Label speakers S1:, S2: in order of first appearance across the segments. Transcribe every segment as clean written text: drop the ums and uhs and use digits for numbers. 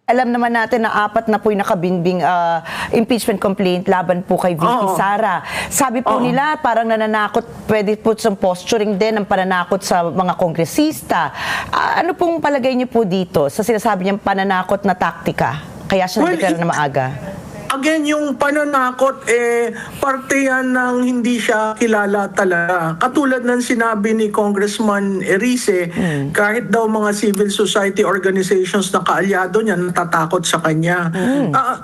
S1: Alam naman natin na 4 na po yung nakabinbing impeachment complaint laban po kay VP Sara. Sabi po nila parang nananakot, pwede po some posturing din ng pananakot sa mga kongresista. Ano pong palagay niyo po dito sa sinasabi niyang pananakot na taktika? Kaya siya nagdeklara na maaga.
S2: Again, yung pananakot, parte yan ng hindi siya kilala talaga. Katulad ng sinabi ni Congressman Erice, kahit daw mga civil society organizations na kaalyado niya, natatakot sa kanya.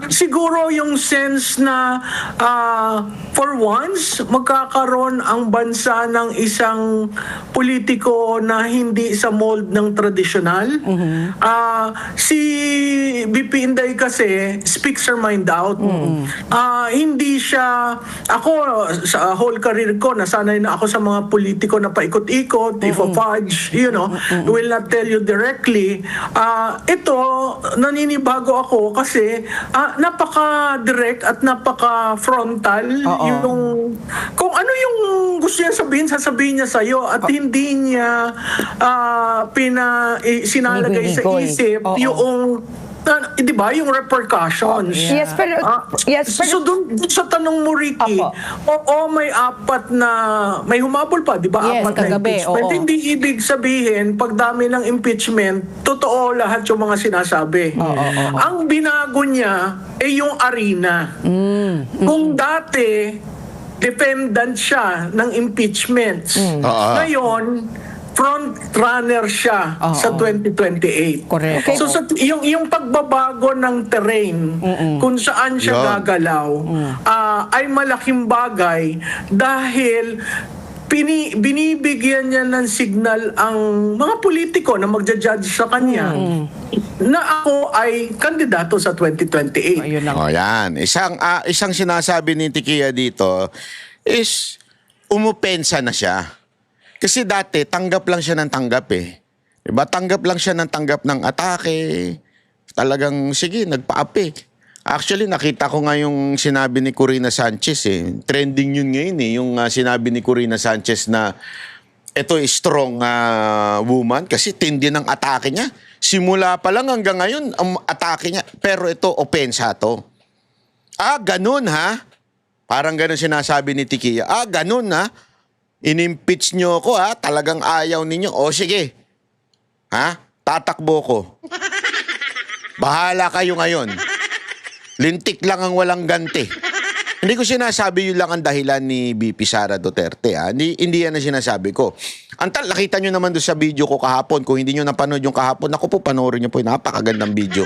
S2: Siguro yung sense na for once, magkakaroon ang bansa ng isang politiko na hindi sa mold ng tradisyonal. Si BP Inday kasi speaks her mind out. Hindi siya, ako sa whole career ko, nasanay na ako sa mga politiko na paikot-ikot, ifo-fudge, you know, will not tell you directly. Ito, naninibago ako kasi napaka-direct at napaka-frontal yung, kung ano yung gusto niya sabihin, sasabihin niya sa'yo at hindi niya sinalagay sa isip yung di ba, yung repercussions.
S1: Yes, pero
S2: So dun sa tanong mo, Ricky, may 4 na, may humabol pa, di ba?
S3: Yes,
S2: 4 na
S3: kagabi,
S2: impeachment. Hindi ibig sabihin, pagdami ng impeachment, totoo lahat yung mga sinasabi. Ang binago niya yung arena. Kung dati, defendant siya ng impeachments. Ngayon, front runner siya sa 2028.
S3: Correct.
S2: So yung pagbabago ng terrain kung saan siya gagalaw ay malaking bagay dahil binibigyan niya ng signal ang mga politiko na magja-judge sa kanya na ako ay kandidato sa 2028.
S3: Ayun lang.
S4: Yan. Isang sinasabi ni Tikia dito is umupensa na siya. Kasi dati, tanggap lang siya ng tanggap eh. Diba? Tanggap lang siya ng tanggap ng atake. Talagang, sige, nagpa-api. Actually, nakita ko nga yung sinabi ni Corina Sanchez eh. Trending yun ngayon eh. Yung sinabi ni Corina Sanchez na ito is strong woman kasi tindi ng atake niya. Simula pa lang hanggang ngayon, ang atake niya. Pero ito, opensa to. Ganun ha? Parang ganun sinasabi ni Tikia. Ganun ha? In-impeach nyo ako ha, talagang ayaw ninyo. O sige, ha, tatakbo ko. Bahala kayo ngayon. Lintik lang ang walang ganti. Hindi ko sinasabi yun lang ang dahilan ni BP Sara Duterte. Ha? Hindi yan ang sinasabi ko. Nakita nyo naman doon sa video ko kahapon. Kung hindi nyo napanood yung kahapon, ako po, panoorin nyo po yung napakagandang video.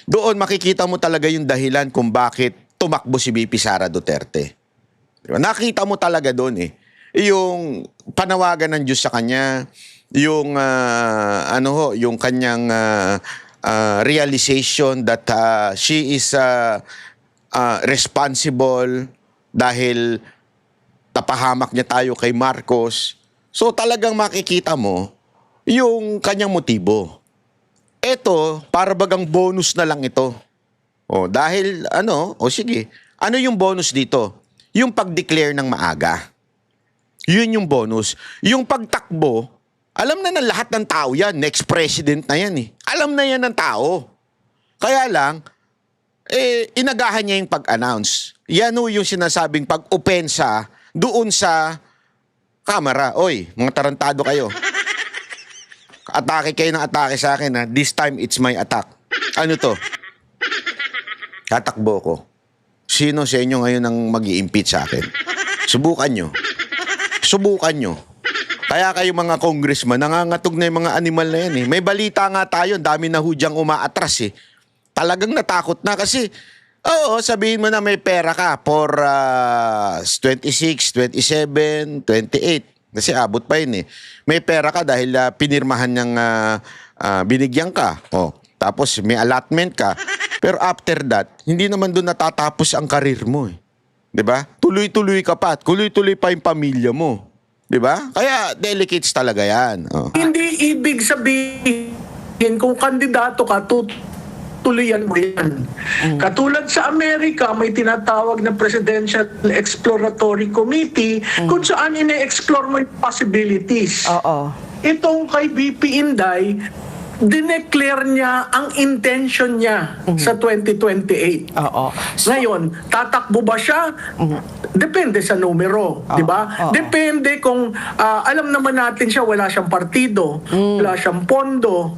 S4: Doon makikita mo talaga yung dahilan kung bakit tumakbo si BP Sara Duterte. Diba? Nakita mo talaga doon eh. Yung panawagan ng Diyos sa kanya, yung yung kanyang realization that she is responsible dahil tapahamak niya tayo kay Marcos. So talagang makikita mo yung kanyang motibo. Ito, para bagang bonus na lang ito. Dahil sige. Ano yung bonus dito? Yung pag-declare ng maaga. Yun yung bonus. Yung pagtakbo, alam na ng lahat ng tao yan. Next president na yan eh. Alam na yan ng tao. Kaya lang, inagahan niya yung pag-announce. Yan yung sinasabing pag-opensa doon sa kamera. Oy, mga tarantado kayo. Atake kayo ng atake sa akin ha. This time, it's my attack. Ano to? Tatakbo ko. Sino sa inyo ngayon ang mag-i-impeach sa akin? Subukan nyo. Subukan nyo. Kaya kayo mga congressman, nangangatog na yung mga animal na yan eh. May balita nga tayo, dami na hudyang umaatras eh. Talagang natakot na kasi, sabihin mo na may pera ka for 26, 27, 28. Kasi abot pa yun eh. May pera ka dahil pinirmahan niyang binigyan ka. Tapos may allotment ka. Pero after that, hindi naman doon natatapos ang karir mo eh. 'Di ba? Tuloy-tuloy ka pa at tuloy-tuloy pa yung pamilya mo. 'Di ba? Kaya delicates talaga 'yan.
S2: Hindi ibig sabihin kung kandidato ka, tuloyan mo yan. Katulad sa Amerika, may tinatawag na Presidential Exploratory Committee kung saan ine-explore mo yung possibilities. Itong kay BP Inday, dineclare niya ang intention niya sa 2028.
S1: Oo.
S2: Ngayon, tatakbo ba siya? Depende sa numero, di ba? Depende kung alam naman natin siya, wala siyang partido, wala siyang pondo,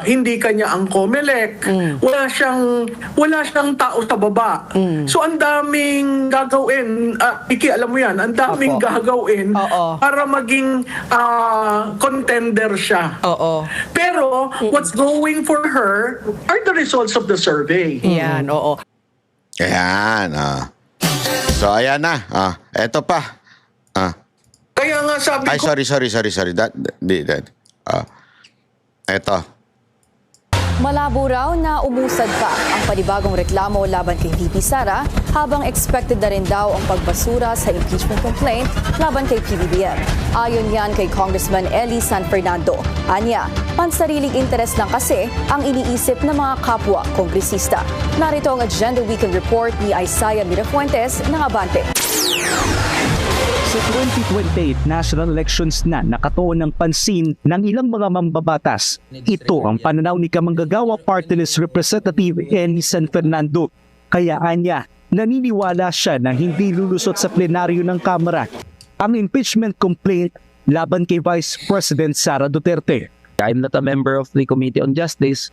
S2: hindi kanya ang COMELEC, wala siyang tao sa baba. So ang daming gagawin, Iki, alam mo yan, ang daming gagawin para maging contender siya.
S1: Oo.
S2: Pero what's going for her are the results of the survey.
S1: Yan, oo.
S4: Ayan. So, ayan na. Eto pa.
S2: Kaya nga sabi
S4: Ay,
S2: ko,
S4: sorry. Eto.
S3: Malabo raw na umusad pa ang panibagong reklamo laban kay VP Sara habang expected na rin daw ang pagbasura sa impeachment complaint laban kay PBBM. Ayon yan kay Congressman Eli San Fernando. Anya, pansariling interes lang kasi ang iniisip ng mga kapwa kongresista. Narito ang Agenda Weekend Report ni Isaiah Mirafuentes ng Abante.
S5: Sa 2028 national elections na nakatuon ng pansin ng ilang mga mambabatas. Ito ang pananaw ni Kamanggagawa Party List Representative Eli San Fernando. Kaya anya, naniniwala siya na hindi lulusot sa plenaryo ng Kamara ang impeachment complaint laban kay Vice President Sara Duterte.
S6: I'm not a member of the Committee on Justice,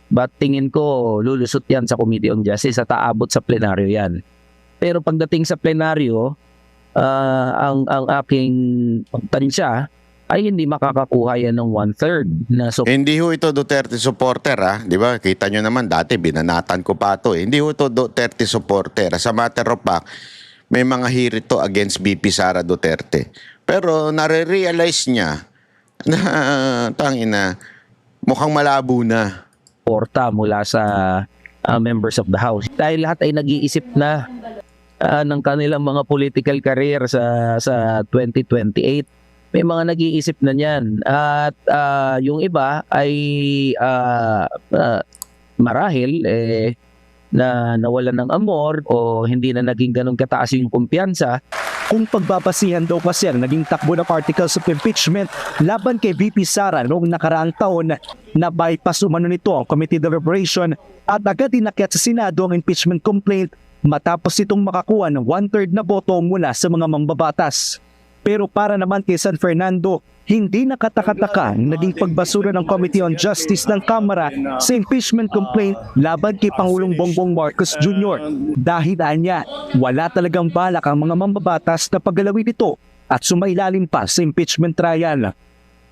S6: but tingin ko lulusot yan sa Committee on Justice at aabot sa plenaryo yan. Pero pagdating sa plenaryo, ang aking tansya ay hindi makakakuha yan ng 1/3 na
S4: Hindi ho ito Duterte supporter, di ba? Kita nyo naman, dati binanatan ko pa ito. Hindi ho ito Duterte supporter. Sa matter of fact, may mga hirit to against VP Sara Duterte. Pero nare-realize niya na, tangina, mukhang malabo na.
S6: suporta mula sa members of the House. Dahil lahat ay nag-iisip na ng kanilang mga political career sa 2028. May mga nag-iisip na niyan. At yung iba ay marahil na nawalan ng amor o hindi na naging ganun kataas yung kumpiyansa.
S5: Kung pagbabasihan daw kasi ang naging takbo ng articles of impeachment laban kay VP Sara noong nakaraang taon na bypass umano nito ang committee deliberation at agad inakyat sa Senado ang impeachment complaint matapos itong makakuha ng 1/3 na boto mula sa mga mambabatas. Pero para naman kay San Fernando, hindi nakataka-taka ang naging pagbasura ng Committee on Justice ng Kamara sa impeachment complaint laban kay Pangulong Bongbong Marcos Jr. Dahil anya, wala talagang balak ang mga mambabatas na paggalawin ito at sumailalim pa sa impeachment trial.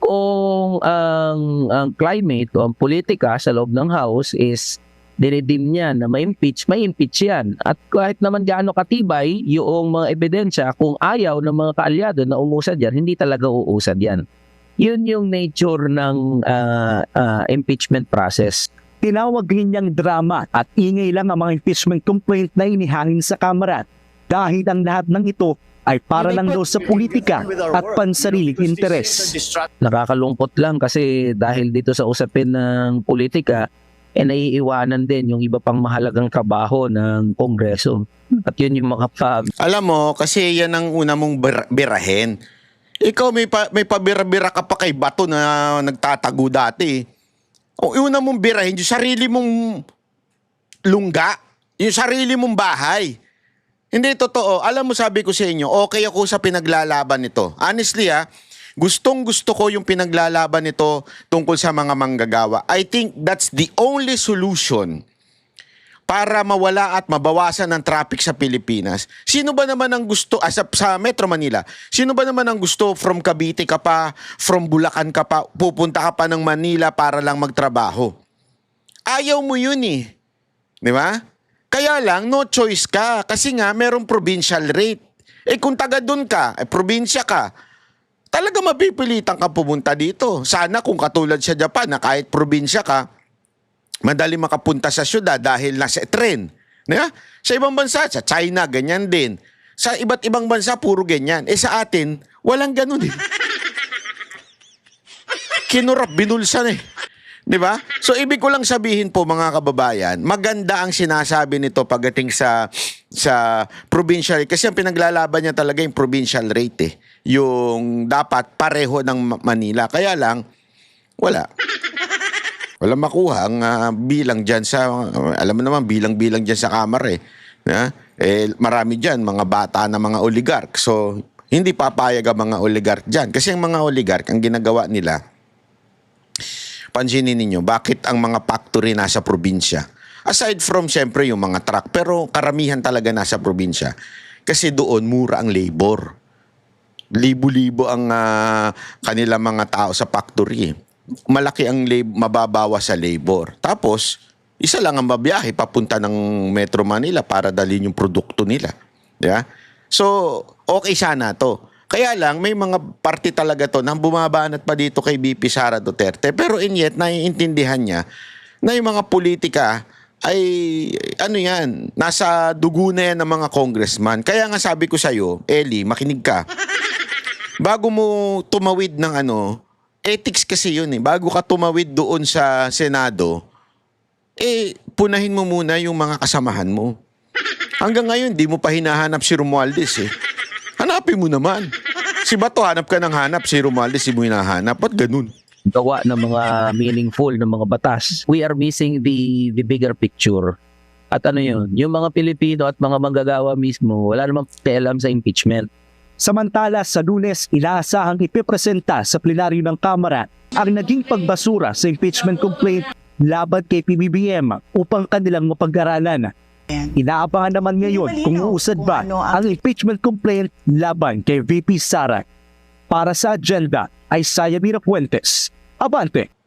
S6: Kung ang climate o ang politika sa loob ng House is dinedim niya na may impeach yan. At kahit naman gaano katibay yung mga ebidensya, kung ayaw ng mga kaalyado na umusad yan, hindi talaga uusad yan. Yun yung nature ng impeachment process.
S5: Tinawag rin niyang drama at ingay lang ang mga impeachment complaint na inihangin sa Kamara dahil ang lahat ng ito ay para lang daw sa politika at pansariling interes.
S6: Nakakalungkot lang kasi dahil dito sa usapin ng politika, naiiwanan din yung iba pang mahalagang trabaho ng Kongreso. At yun yung mga
S4: Alam mo, kasi yan ang una mong birahin. Ikaw may pabira-bira ka pa kay Bato na nagtatago dati. O una mong birahin yung sarili mong lungga, yung sarili mong bahay. Hindi totoo. Alam mo, sabi ko sa inyo, okay ako sa pinaglalaban nito. Honestly gustong-gusto ko yung pinaglalaban nito tungkol sa mga manggagawa. I think that's the only solution para mawala at mabawasan ng traffic sa Pilipinas. Sino ba naman ang gusto, sa Metro Manila, sino ba naman ang gusto from Cavite ka pa, from Bulacan ka pa, pupunta ka pa ng Manila para lang magtrabaho? Ayaw mo yun Di ba? Kaya lang, no choice ka. Kasi nga, merong provincial rate. Kung taga dun ka, probinsya ka, talaga mapipilitan ka pumunta dito. Sana kung katulad sa Japan na kahit probinsya ka, madali makapunta sa syudad dahil nasa tren. Diba? Sa ibang bansa, sa China, ganyan din. Sa iba't ibang bansa, puro ganyan. Sa atin, walang ganun Kinurap, binulsan Diba? So, ibig ko lang sabihin po mga kababayan, maganda ang sinasabi nito pagdating sa provincial rate. Kasi ang pinaglalaban niya talaga yung provincial rate Yung dapat pareho ng Manila. Kaya lang, wala. Wala makuha ang bilang dyan sa, alam mo naman, bilang-bilang dyan sa kamara marami dyan, mga bata na mga oligark. So, hindi papayag ang mga oligark dyan. Kasi ang mga oligark, ang ginagawa nila, pansinin ninyo, bakit ang mga factory nasa probinsya? Aside from, siyempre, yung mga truck, pero karamihan talaga nasa probinsya. Kasi doon, mura ang labor. Libo-libo ang kanila mga tao sa factory. Malaki ang mababawa sa labor. Tapos, isa lang ang mabiyahe papunta ng Metro Manila para dalhin yung produkto nila. Yeah? So, okay sana to. Kaya lang, may mga party talaga to na bumabanat pa dito kay VP Sara Duterte. Pero in yet, naiintindihan niya na yung mga politika ay, nasa dugo na yan ng mga congressman. Kaya nga sabi ko sa'yo, Eli, makinig ka. Bago mo tumawid ng ethics kasi yun Bago ka tumawid doon sa Senado, punahin mo muna yung mga kasamahan mo. Hanggang ngayon, di mo pa hinahanap si Romualdez Hanapin mo naman. Si Bato, hanap ka ng hanap. Si Romualdez, di mo hinahanap. Ba't ganun?
S6: Gawa ng mga meaningful ng mga batas. We are missing the bigger picture. At yun, yung mga Pilipino at mga manggagawa mismo, wala namang pakialam sa impeachment.
S5: Samantala, sa Lunes, inaasahang ipipresenta sa plenaryo ng Kamara ang naging pagbasura sa impeachment complaint laban kay PBBM upang kanilang mapag-aralan. Inaabangan naman ngayon kung uusad ba ang impeachment complaint laban kay VP Sara. Para sa agenda ay Saya Mira Fuentes. Abante!